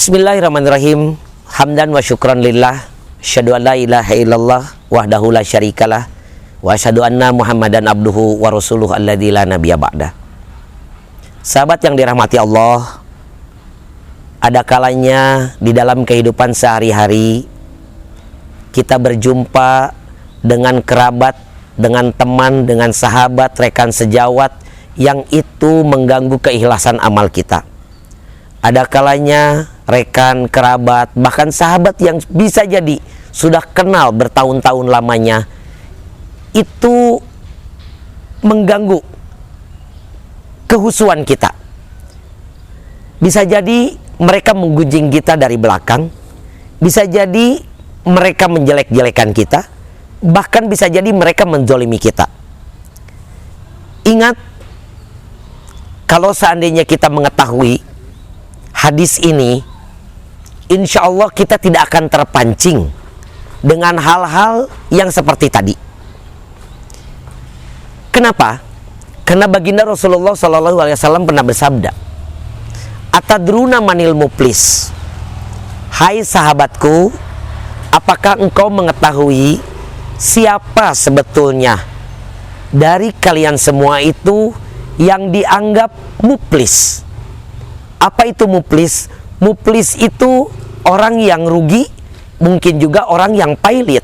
Bismillahirrahmanirrahim. Hamdan wa syukran lillah. Asyhadu an la ilaha illallah wahdahu la syarikalah. Wa asyhadu anna Muhammadan abduhu wa rasuluhu alladzi la nabiyya ba'da. Sahabat yang dirahmati Allah, ada kalanya di dalam kehidupan sehari-hari kita berjumpa dengan kerabat, dengan teman, dengan sahabat, rekan sejawat yang itu mengganggu keikhlasan amal kita. Ada kalanya rekan, kerabat, bahkan sahabat yang bisa jadi sudah kenal bertahun-tahun lamanya itu mengganggu kehusuan kita. Bisa jadi mereka menggunjing kita dari belakang, bisa jadi mereka menjelek-jelekan kita, bahkan bisa jadi mereka menzolimi kita. Ingat, kalau seandainya kita mengetahui hadis ini, insya Allah kita tidak akan terpancing dengan hal-hal yang seperti tadi. Kenapa? Karena baginda Rasulullah SAW pernah bersabda, "Atadruna manil muflis?" Hai sahabatku, apakah engkau mengetahui siapa sebetulnya dari kalian semua itu yang dianggap muflis? Apa itu muflis? Muflis itu orang yang rugi, mungkin juga orang yang pailit,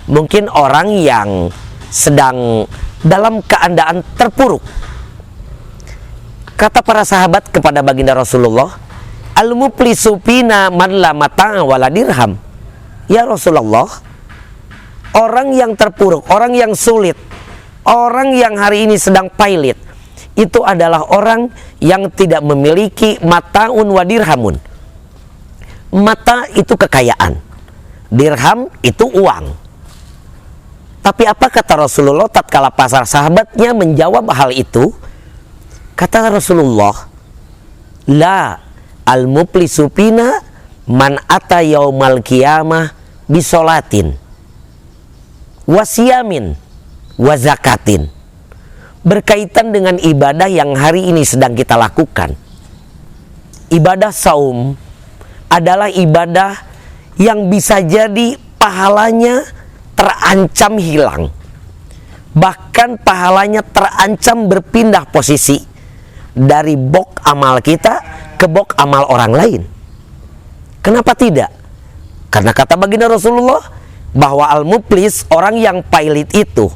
mungkin orang yang sedang dalam keadaan terpuruk. Kata para sahabat kepada baginda Rasulullah, "Al-muflisu fina man la mata'a wala dirham." Ya Rasulullah, orang yang terpuruk, orang yang sulit, orang yang hari ini sedang pailit, itu adalah orang yang tidak memiliki mata'un wa dirhamun. Mata itu kekayaan, dirham itu uang. Tapi apa kata Rasulullah tatkala para sahabatnya menjawab hal itu? Kata Rasulullah, "La al-muflisu fina man ata yaumal qiyamah bisolatin wasiyamin wa zakatin." Berkaitan dengan ibadah yang hari ini sedang kita lakukan. Ibadah saum adalah ibadah yang bisa jadi pahalanya terancam hilang. Bahkan pahalanya terancam berpindah posisi dari bok amal kita ke bok amal orang lain. Kenapa tidak? Karena kata baginda Rasulullah bahwa al-muflis, orang yang pailit itu,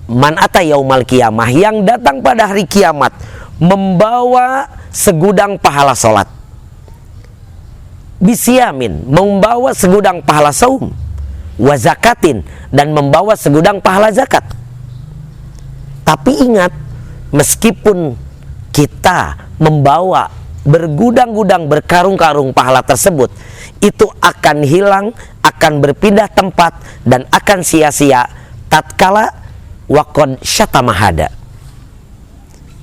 man ata yaumal qiyamah, yang datang pada hari kiamat membawa segudang pahala sholat, bisyamin, membawa segudang pahala saum, wa zakatin, dan membawa segudang pahala zakat. Tapi ingat, meskipun kita membawa bergudang-gudang, berkarung-karung pahala tersebut, itu akan hilang, akan berpindah tempat, dan akan sia-sia tatkala waqad syatamahada.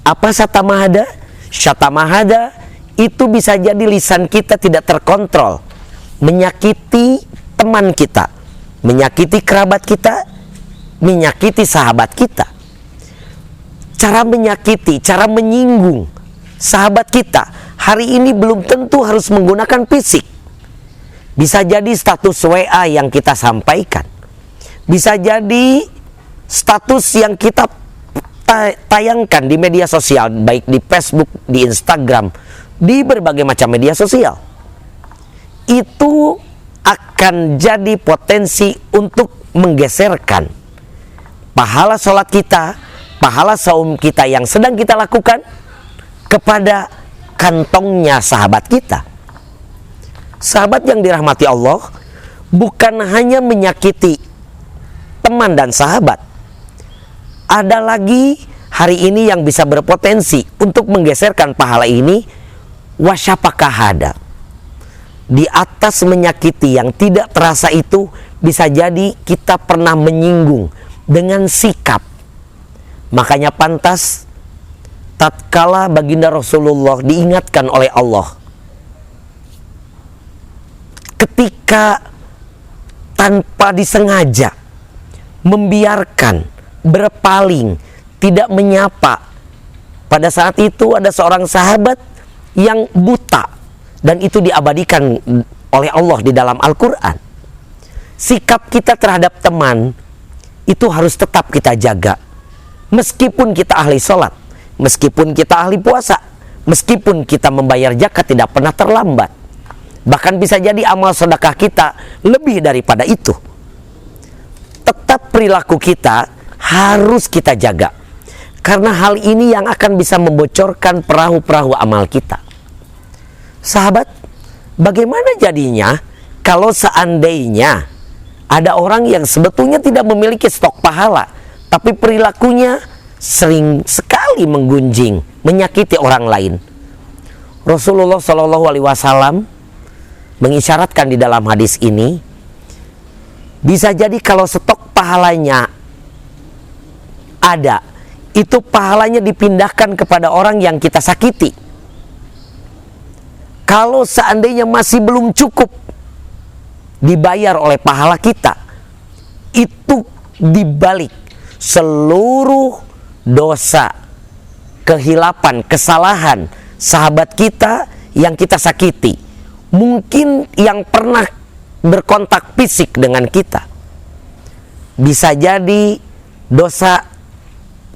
Apa syatamahada? Syatamahada itu bisa jadi lisan kita tidak terkontrol, menyakiti teman kita, menyakiti kerabat kita, menyakiti sahabat kita. Cara menyakiti, cara menyinggung sahabat kita hari ini belum tentu harus menggunakan fisik. Bisa jadi status WA yang kita sampaikan, bisa jadi status yang kita tayangkan di media sosial, baik di Facebook, di Instagram, di berbagai macam media sosial. Itu akan jadi potensi untuk menggeserkan pahala sholat kita, pahala saum kita yang sedang kita lakukan kepada kantongnya sahabat kita. Sahabat yang dirahmati Allah, bukan hanya menyakiti teman dan sahabat, ada lagi hari ini yang bisa berpotensi untuk menggeserkan pahala ini, wasyapakahada. Di atas menyakiti yang tidak terasa itu, bisa jadi kita pernah menyinggung dengan sikap. Makanya pantas tatkala baginda Rasulullah diingatkan oleh Allah, ketika tanpa disengaja membiarkan, berpaling, tidak menyapa. Pada saat itu ada seorang sahabat yang buta, dan itu diabadikan oleh Allah di dalam Al-Quran. Sikap kita terhadap teman itu harus tetap kita jaga. Meskipun kita ahli sholat, meskipun kita ahli puasa, meskipun kita membayar zakat tidak pernah terlambat. Bahkan bisa jadi amal sedekah kita lebih daripada itu. Tetap perilaku kita harus kita jaga. Karena hal ini yang akan bisa membocorkan perahu-perahu amal kita. Sahabat, bagaimana jadinya kalau seandainya ada orang yang sebetulnya tidak memiliki stok pahala, tapi perilakunya sering sekali menggunjing, menyakiti orang lain? Rasulullah SAW mengisyaratkan di dalam hadis ini, bisa jadi kalau stok pahalanya ada, itu pahalanya dipindahkan kepada orang yang kita sakiti. Kalau seandainya masih belum cukup dibayar oleh pahala kita, itu dibalik seluruh dosa, kehilapan, kesalahan sahabat kita yang kita sakiti, mungkin yang pernah berkontak fisik dengan kita, bisa jadi dosa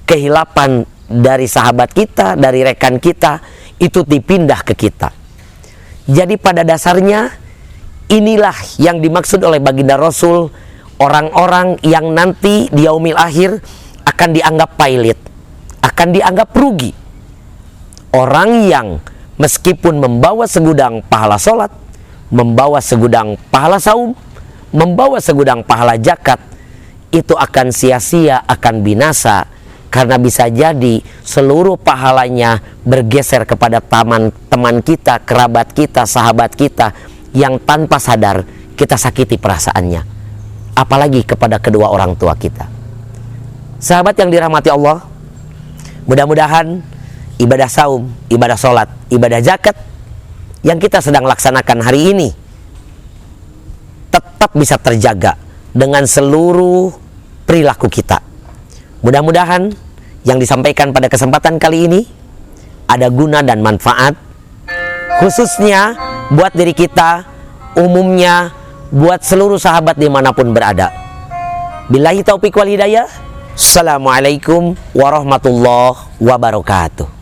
kehilapan dari sahabat kita, dari rekan kita, itu dipindah ke kita. Jadi pada dasarnya inilah yang dimaksud oleh baginda Rasul, orang-orang yang nanti di yaumil akhir akan dianggap pailit, akan dianggap rugi. Orang yang meskipun membawa segudang pahala sholat, membawa segudang pahala saum, membawa segudang pahala zakat, itu akan sia-sia, akan binasa. Karena bisa jadi seluruh pahalanya bergeser kepada teman kita, kerabat kita, sahabat kita, yang tanpa sadar kita sakiti perasaannya, apalagi kepada kedua orang tua kita. Sahabat yang dirahmati Allah, mudah-mudahan ibadah saum, ibadah sholat, ibadah zakat yang kita sedang laksanakan hari ini tetap bisa terjaga dengan seluruh perilaku kita. Mudah-mudahan yang disampaikan pada kesempatan kali ini ada guna dan manfaat, khususnya buat diri kita, umumnya buat seluruh sahabat dimanapun berada. Billahi taufiq wal hidayah. Assalamualaikum warahmatullahi wabarakatuh.